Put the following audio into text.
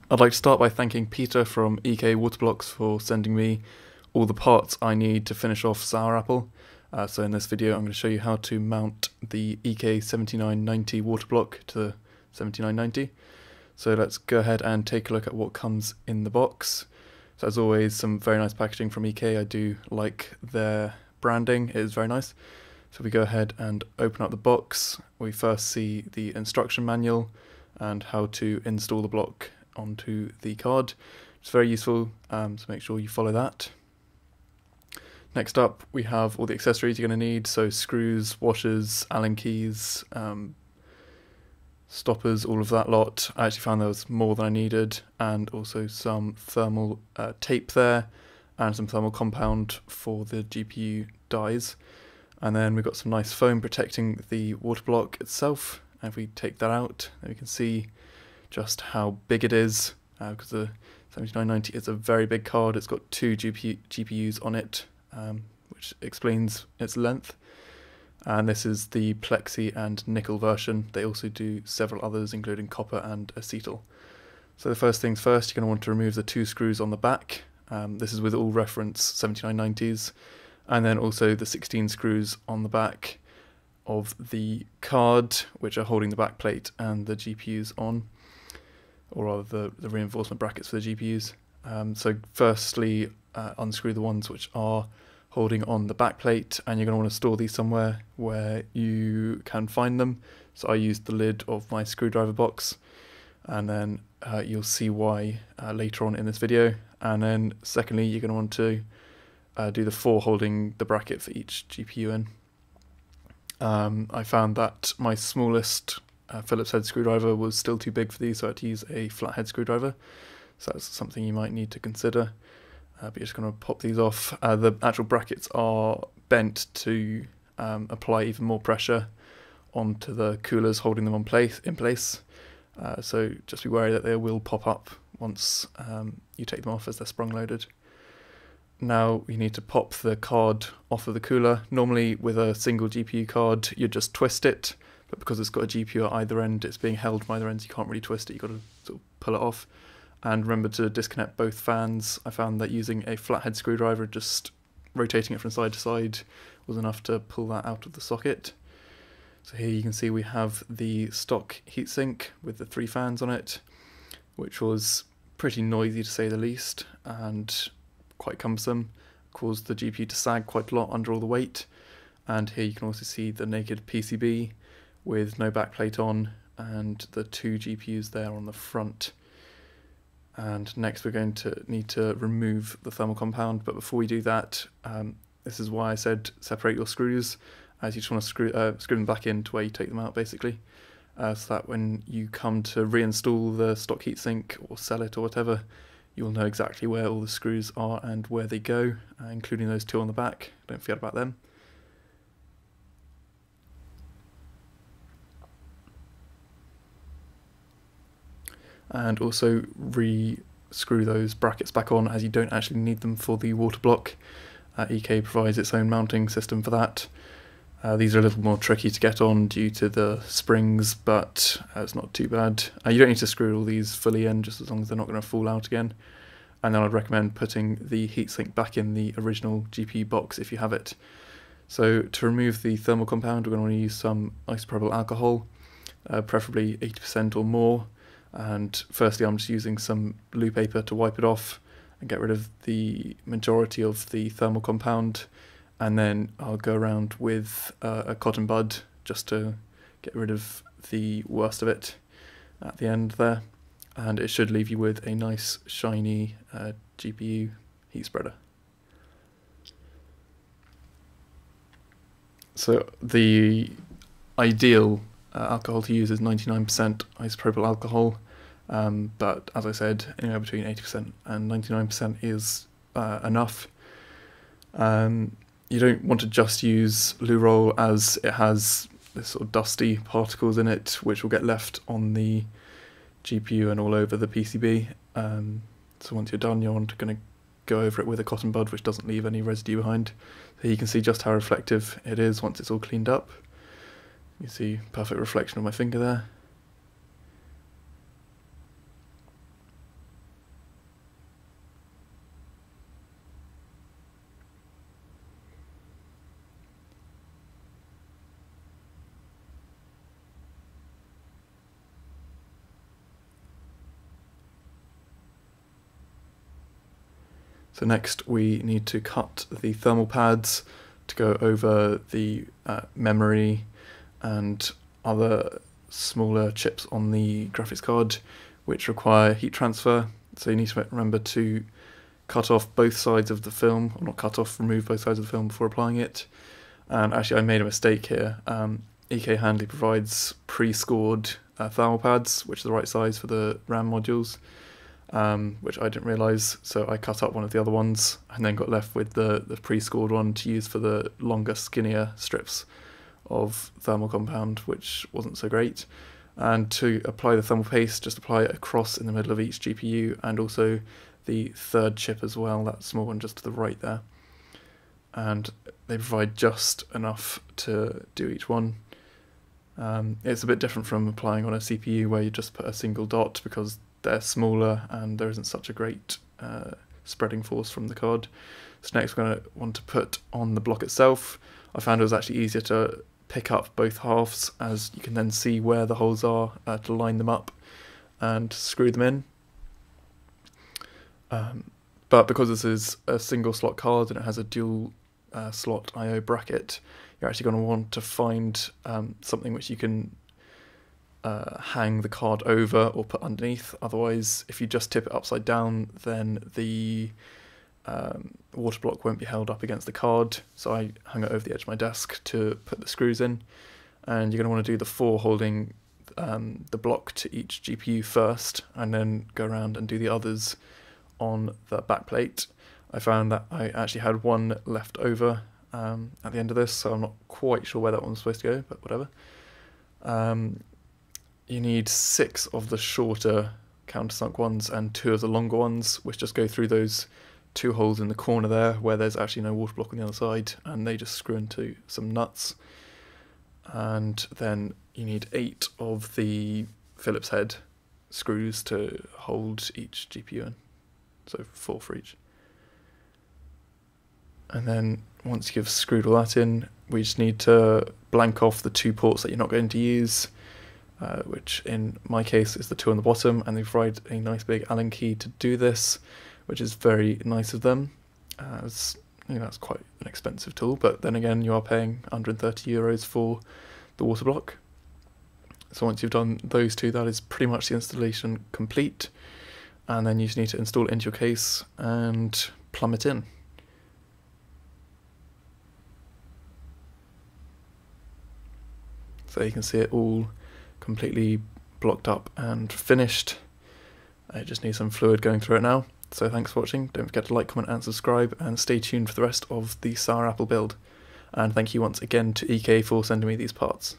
I'd like to start by thanking Peter from EK Waterblocks for sending me all the parts I need to finish off Sour Apple. So in this video I'm going to show you how to mount the EK7990 waterblock to the 7990. So let's go ahead and take a look at what comes in the box. So as always, some very nice packaging from EK. I do like their branding, it is very nice. So we go ahead and open up the box. We first see the instruction manual and how to install the block onto the card. It's very useful, so make sure you follow that. Next up we have all the accessories you're going to need, so screws, washers, Allen keys, stoppers, all of that lot. I actually found there was more than I needed, and also some thermal tape there and some thermal compound for the GPU dies. And then we've got some nice foam protecting the water block itself, and if we take that out then we can see just how big it is, because the 7990 is a very big card. It's got two GPUs on it, which explains its length. And this is the Plexi and Nickel version. They also do several others, including copper and acetal. So the first things first, you're going to want to remove the two screws on the back. This is with all reference 7990s. And then also the 16 screws on the back of the card, which are holding the back plate and the GPUs on, or rather the reinforcement brackets for the GPUs. So firstly, unscrew the ones which are holding on the back plate, and you're going to want to store these somewhere where you can find them. So I used the lid of my screwdriver box, and then you'll see why later on in this video. And then secondly, you're going to want to do the four holding the bracket for each GPU in. I found that my smallest Phillips head screwdriver was still too big for these, so I had to use a flathead screwdriver. So that's something you might need to consider. But you're just going to pop these off. The actual brackets are bent to apply even more pressure onto the coolers holding them in place. So just be wary that they will pop up once you take them off, as they're sprung loaded. Now you need to pop the card off of the cooler. Normally with a single GPU card you'd just twist it, but because it's got a GPU at either end, it's being held by either ends, you can't really twist it, you've got to sort of pull it off. And remember to disconnect both fans. I found that using a flathead screwdriver, just rotating it from side to side, was enough to pull that out of the socket. So here you can see we have the stock heatsink with the 3 fans on it, which was pretty noisy to say the least, and quite cumbersome, caused the GPU to sag quite a lot under all the weight. And here you can also see the naked PCB with no backplate on, and the 2 GPUs there on the front. And next we're going to need to remove the thermal compound, but before we do that, this is why I said separate your screws, as you just want to screw them back into where you take them out basically, so that when you come to reinstall the stock heatsink or sell it or whatever, you'll know exactly where all the screws are and where they go, including those 2 on the back. Don't forget about them. And also re-screw those brackets back on, as you don't actually need them for the water block. EK provides its own mounting system for that. These are a little more tricky to get on due to the springs, but it's not too bad. You don't need to screw all these fully in, just as long as they're not going to fall out again. And then I'd recommend putting the heatsink back in the original GPU box if you have it. So to remove the thermal compound, we're going to want to use some isopropyl alcohol, preferably 80% or more. And firstly I'm just using some blue paper to wipe it off and get rid of the majority of the thermal compound, and then I'll go around with a cotton bud just to get rid of the worst of it at the end there, and it should leave you with a nice shiny GPU heat spreader. So the ideal alcohol to use is 99% isopropyl alcohol, but as I said, anywhere between 80% and 99% is enough. You don't want to just use loo roll, as it has this sort of dusty particles in it which will get left on the GPU and all over the PCB. So once you're done, you're going to go over it with a cotton bud which doesn't leave any residue behind. So you can see just how reflective it is once it's all cleaned up. You see perfect reflection of my finger there. So next we need to cut the thermal pads to go over the memory and other smaller chips on the graphics card which require heat transfer. So you need to remember to cut off both sides of the film, or not cut off, remove both sides of the film before applying it. And actually I made a mistake here. EK Handley provides pre-scored thermal pads, which are the right size for the RAM modules, which I didn't realise, so I cut up one of the other ones and then got left with the pre-scored one to use for the longer, skinnier strips of thermal compound, which wasn't so great. And to apply the thermal paste, just apply it across in the middle of each GPU and also the third chip as well, that small one just to the right there. And they provide just enough to do each one. It's a bit different from applying on a CPU where you just put a single dot because they're smaller and there isn't such a great spreading force from the card. So next we're going to want to put on the block itself. I found it was actually easier to pick up both halves, as you can then see where the holes are to line them up and screw them in. But because this is a single slot card and it has a dual slot I/O bracket, you're actually going to want to find something which you can hang the card over or put underneath. Otherwise, if you just tip it upside down, then the water block won't be held up against the card. So I hung it over the edge of my desk to put the screws in. And you're going to want to do the 4 holding the block to each GPU first, and then go around and do the others on the back plate. I found that I actually had one left over at the end of this, so I'm not quite sure where that one was supposed to go, but whatever. You need 6 of the shorter countersunk ones and 2 of the longer ones, which just go through those 2 holes in the corner there where there's actually no water block on the other side, and they just screw into some nuts. And then you need 8 of the Phillips head screws to hold each GPU in, so 4 for each. And then once you've screwed all that in, we just need to blank off the 2 ports that you're not going to use, which in my case is the 2 on the bottom, and they provide a nice big Allen key to do this, which is very nice of them. It's quite an expensive tool, but then again you are paying €130 for the water block. So once you've done those 2, that is pretty much the installation complete, and then you just need to install it into your case and plumb it in. So you can see it all completely blocked up and finished. I just need some fluid going through it now. So thanks for watching. Don't forget to like, comment and subscribe, and stay tuned for the rest of the Sour Apple build. And thank you once again to EK for sending me these parts.